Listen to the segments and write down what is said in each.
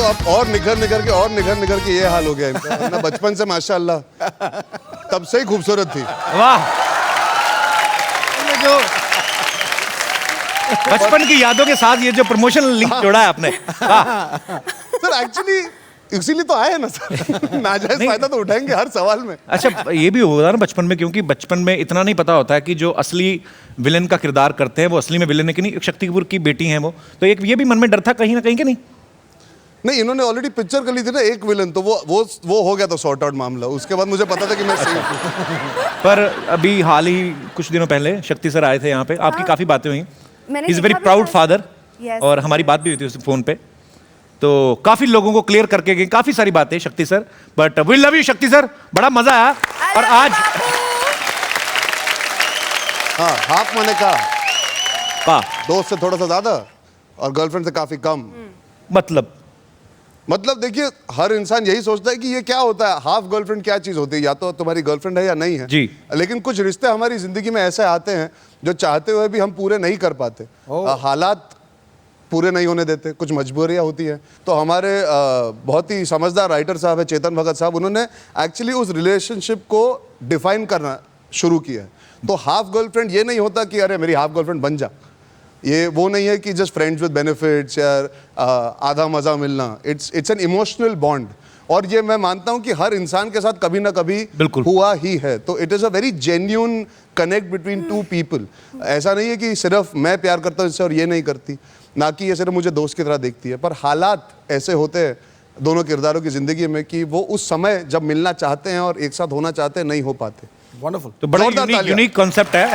तो अब और निखर के ये हाल हो गया इनका, वरना बचपन से माशाअल्लाह तब से ही खूबसूरत थी। वाह, जो बचपन की यादों के साथ ये जो प्रमोशनल लिंक जोड़ा है आपने, सर एक्चुअली इसीलिए तो आए ना सर, नाजायज फायदा तो उठाएंगे हर सवाल में। अच्छा, ये भी होगा ना बचपन में, क्योंकि बचपन में इतना नहीं पता होता है कि जो असली विलेन का किरदार करते हैं वो असली में विलेन है कि नहीं। शक्ति कपूर की बेटी हैं वो, तो एक ये भी मन में डर था कहीं ना कहीं कि नहीं? नहीं, इन्होंने ऑलरेडी पिक्चर कर ली थी ना एक विलन, तो वो हो गया था सॉर्ट आउट मामला। उसके बाद मुझे पता था कि मैं सेफ हूं। पर अभी हाल ही कुछ दिनों पहले शक्ति सर आए थे यहाँ पे, आपकी काफी बातें हुई। He is very proud father, और हमारी बात भी हुई थी उस फोन पे, तो काफी लोगों को क्लियर करके गए काफी सारी बातें Shakti sir. But we love you Shakti sir, बड़ा मजा आया। और आज हाँ, हाफ मैंने कहा दोस्त से थोड़ा सा ज्यादा और गर्लफ्रेंड से काफी कम। मतलब देखिए, हर इंसान यही सोचता है कि ये क्या होता है, हाफ गर्लफ्रेंड क्या चीज होती है, या तो तुम्हारी गर्लफ्रेंड है या नहीं है जी। लेकिन कुछ रिश्ते हमारी जिंदगी में ऐसे आते हैं जो चाहते हुए भी हम पूरे नहीं कर पाते। हालात पूरे नहीं होने देते, कुछ मजबूरियां होती हैं। तो हमारे बहुत ही समझदार राइटर साहब है चेतन भगत साहब, उन्होंने एक्चुअली उस रिलेशनशिप को डिफाइन करना शुरू किया है। तो हाफ गर्लफ्रेंड ये नहीं होता कि अरे मेरी हाफ गर्लफ्रेंड बन जा, ये वो नहीं है कि जस्ट फ्रेंड्स विद बेनिफिट्स या आधा मजा मिलना। इट्स एन इमोशनल बॉन्ड, और ये मैं मानता हूं कि हर इंसान के साथ कभी ना कभी हुआ ही है। तो it is a very genuine connect between two people. ऐसा नहीं है कि सिर्फ मैं प्यार करता हूं इससे और ये नहीं करती, ना कि ये सिर्फ मुझे दोस्त की तरह देखती है। पर हालात ऐसे होते हैं दोनों किरदारों की जिंदगी में कि वो उस समय जब मिलना चाहते हैं और एक साथ होना चाहते हैं, नहीं हो पाते। वंडरफुल। तो बड़ा यूनिक कॉन्सेप्ट है।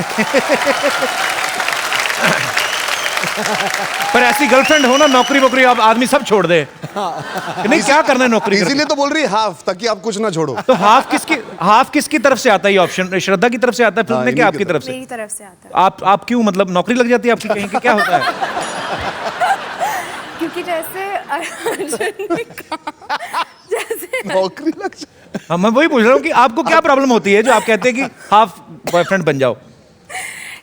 पर ऐसी गर्लफ्रेंड हो ना, नौकरी वोकरी अब आदमी सब छोड़ दे। नहीं, क्या करना है नौकरी, इसीलिए तो बोल रही हाफ, ताकि आप कुछ ना छोड़ो। तो हाफ किसकी तरफ से आता है ये ऑप्शन? श्रद्धा की तरफ से आता है फिल्म में, क्या आपकी तरफ से? मेरी तरफ से आता है। आप क्यों, मतलब नौकरी लग जाती है आपकी कहीं, क्या होता है? क्योंकि जैसे अर्जुन ने कहा, जैसे नौकरी लग जाए। हाँ, मैं वही पूछ रहा हूँ कि आपको क्या प्रॉब्लम होती है जो आप कहते हैं कि हाफ बॉयफ्रेंड बन जाओ?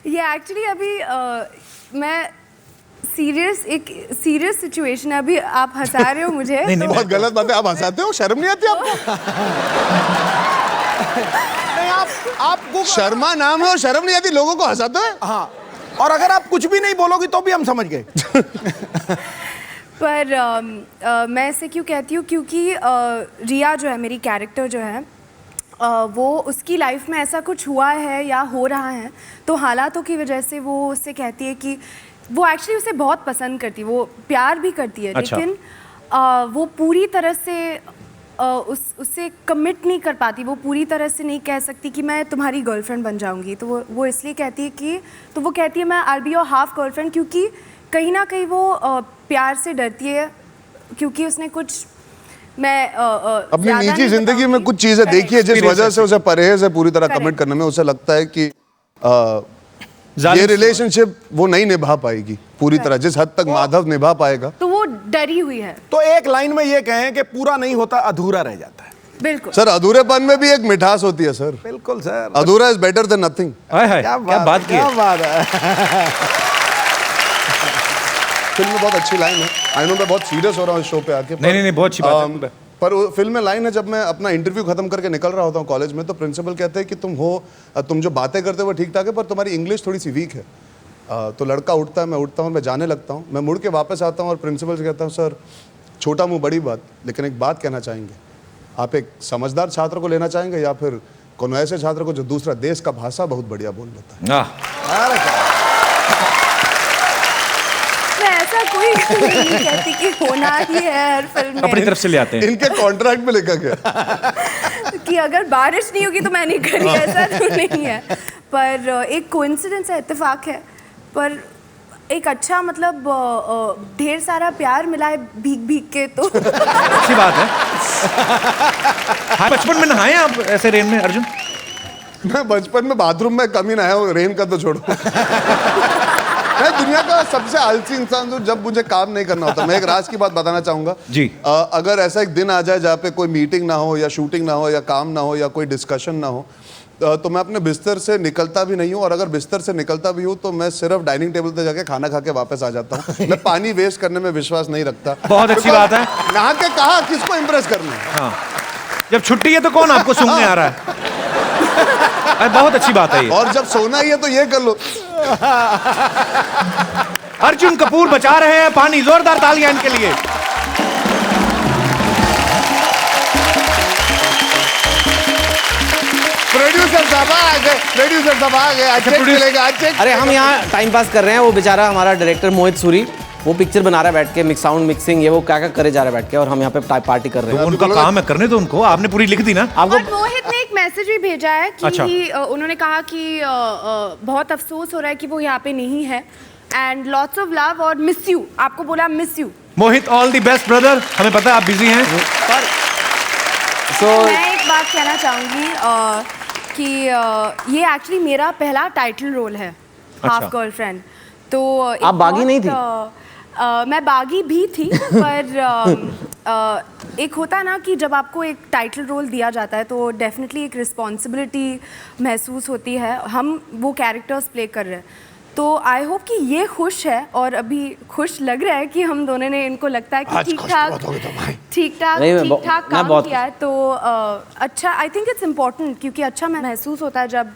ये एक्चुअली अभी मैं एक सीरियस सिचुएशन है। अभी आप हंसा रहे हो मुझे। नहीं, नहीं, बहुत गलत बात है, आप हंसाते हो, शर्म नहीं आती आपको? नहीं, आपको शर्मा नाम है और शर्म नहीं आती, लोगों को हंसाते हो। हाँ, और अगर आप कुछ भी नहीं बोलोगी तो भी हम समझ गए। पर मैं इसे क्यों कहती हूँ, क्योंकि रिया जो है, मेरी कैरेक्टर जो है, वो उसकी लाइफ में ऐसा कुछ हुआ है या हो रहा है, तो हालातों की वजह से वो उससे कहती है कि वो एक्चुअली उसे बहुत पसंद करती है, वो प्यार भी करती है। अच्छा। लेकिन वो पूरी तरह से उससे कमिट नहीं कर पाती, वो पूरी तरह से नहीं कह सकती कि मैं तुम्हारी गर्लफ्रेंड बन जाऊंगी। तो वो इसलिए कहती है कि, तो वो कहती है मैं I will be your half girlfriend, क्योंकि कहीं ना कहीं वो प्यार से डरती है, क्योंकि उसने कुछ अपनी निजी जिंदगी में कुछ चीजें देखी है जिस वजह से उसे परहेज है पूरी तरह कमिट करने में। उसे लगता है कि ये रिलेशनशिप वो नहीं निभा पाएगी पूरी तरह, जिस हद तक माधव निभा पाएगा। तो वो डरी हुई है। तो एक लाइन में ये कहें कि पूरा नहीं होता, अधूरा रह जाता है। बिल्कुल सर, अधूरेपन में भी एक मिठास होती है सर। बिल्कुल सर, अधूरा इज बेटर देन नथिंग। क्या बात है। फिल्म में बहुत अच्छी लाइन है। आई नो मैं बहुत सीरियस हो रहा हूँ इस शो पे आके। नहीं, बहुत अच्छी बात है। पर फिल्म में लाइन है, जब मैं अपना इंटरव्यू खत्म करके निकल रहा होता हूँ कॉलेज में, तो प्रिंसिपल कहते हैं कि तुम जो बातें करते हो वो ठीक ठाक है, पर तुम्हारी इंग्लिश थोड़ी सी वीक है। तो लड़का उठता है, मैं उठता हूँ, मैं जाने लगता हूँ। मैं मुड़ के वापस आता हूँ और प्रिंसिपल से कहता हूँ, सर छोटा मुँह बड़ी बात, लेकिन एक बात कहना चाहेंगे। आप एक समझदार छात्र को लेना चाहेंगे या फिर कोनो ऐसे छात्र को जो दूसरा देश का भाषा बहुत बढ़िया बोल लेता है? ऐसा कोई नहीं कहती कि होना ही है हर फिल्म में। अपनी तरफ से ले आते हैं। इनके कॉन्ट्रैक्ट में लिखा गया कि अगर बारिश नहीं होगी तो मैं नहीं करी, ऐसा तो नहीं है। पर एक कोइंसिडेंस है, इत्तेफाक है, पर एक अच्छा मतलब ढेर सारा प्यार मिला है भीग भीग के, तो अच्छी बात है। हाँ, बचपन में नहाए आप ऐसे रेन में अर्जुन? मैं बचपन में बाथरूम में कमी नहाया हूँ, रेन का तो छोड़ो। मैं दुनिया का सबसे आलसी इंसान हूँ जब मुझे काम नहीं करना होता। मैं एक राज की बात बताना चाहूंगा जी। अगर ऐसा एक दिन आ जाए जहाँ पे कोई मीटिंग ना हो या शूटिंग ना हो या काम ना हो या कोई डिस्कशन ना हो, तो मैं अपने बिस्तर से निकलता भी नहीं हूँ, और अगर बिस्तर से निकलता भी हूँ तो मैं सिर्फ डाइनिंग टेबल पे जाके खाना खा के वापस आ जाता हूँ। मैं पानी वेस्ट करने में विश्वास नहीं रखता। बहुत अच्छी बात है। नहा के कहा किसको इम्प्रेस करना है? हाँ, जब छुट्टी है तो कौन आपको सूंघने आ रहा है? अरे बहुत अच्छी बात है ये। और जब सोना ही है तो ये कर लो। अर्जुन कपूर बचा रहे हैं पानी, जोरदार तालियां इनके लिए। प्रोड्यूसर साहब आ गए, प्रोड्यूसर साहब आ गए, चेक मिलेगा, चेक। अरे हम यहाँ टाइम पास कर रहे हैं, वो बेचारा हमारा डायरेक्टर मोहित सूरी वो पिक्चर बना रहा है बैठ के, मिक्स साउंड मिक्सिंग ये वो क्या क्या करे जा रहा है बैठ के, और हम यहाँ पे पार्टी कर रहे हैं। तो उनका काम है, करने दो उनको, आपने पूरी लिख दी ना। आपको और मोहित ने एक मैसेज भी भेजा है कि अच्छा। उन्होंने कहा कि बहुत अफसोस हो रहा है कि वो यहाँ पे नहीं है, एंड लॉट्स ऑफ लव और मिस यू, आपको बोला miss you. Mohit, all the best brother, हमें पता है आप बिजी हैं। मैं एक बात कहना चाहूँगी कि ये एक्चुअली मेरा पहला टाइटल रोल है, हाफ गर्लफ्रेंड। तो आप बागी नहीं थी? मैं बागी भी थी, पर एक होता है ना कि जब आपको एक टाइटल रोल दिया जाता है तो डेफिनेटली एक रिस्पॉन्सिबिलिटी महसूस होती है। हम वो कैरेक्टर्स प्ले कर रहे हैं, तो आई होप कि ये खुश है, और अभी खुश लग रहा है कि हम दोनों ने, इनको लगता है कि ठीक ठाक काम किया है। तो अच्छा, आई थिंक इट्स इम्पोर्टेंट, क्योंकि अच्छा महसूस होता है जब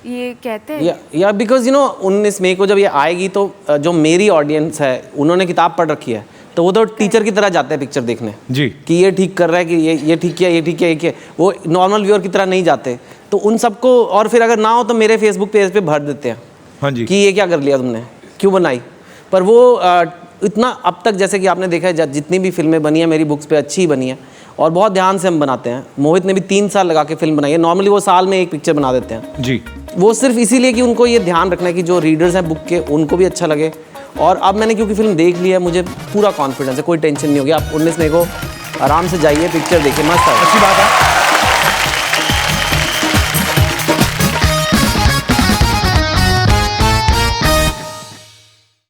ये कहते हैं या बिकॉज 19 मई को जब ये आएगी तो जो मेरी ऑडियंस है उन्होंने किताब पढ़ रखी है, तो वो तो टीचर की तरह जाते हैं पिक्चर देखने जी, कि ये ठीक कर रहा है, कि ये ठीक किया, ये ठीक किया, ये किया, वो नॉर्मल व्यूअर की तरह नहीं जाते। तो उन सबको, और फिर अगर ना हो तो मेरे फेसबुक पेज पे भर देते हैं हाँ जी, कि ये क्या कर लिया तुमने, क्यों बनाई। पर वो इतना अब तक जैसे कि आपने देखा है जितनी भी फिल्में बनी है मेरी बुक्स पे अच्छी बनी है, और बहुत ध्यान से हम बनाते हैं। मोहित ने भी 3 साल लगा के फिल्म बनाई है, नॉर्मली वो साल में एक पिक्चर बना देते हैं जी। वो सिर्फ इसीलिए कि उनको ये ध्यान रखना है कि जो रीडर्स हैं बुक के उनको भी अच्छा लगे। और अब मैंने क्योंकि फिल्म देख ली है, मुझे पूरा कॉन्फिडेंस है, कोई टेंशन नहीं होगी। आप 19 मई को आराम से जाइए, पिक्चर देखिए, मस्त है। अच्छी बात है।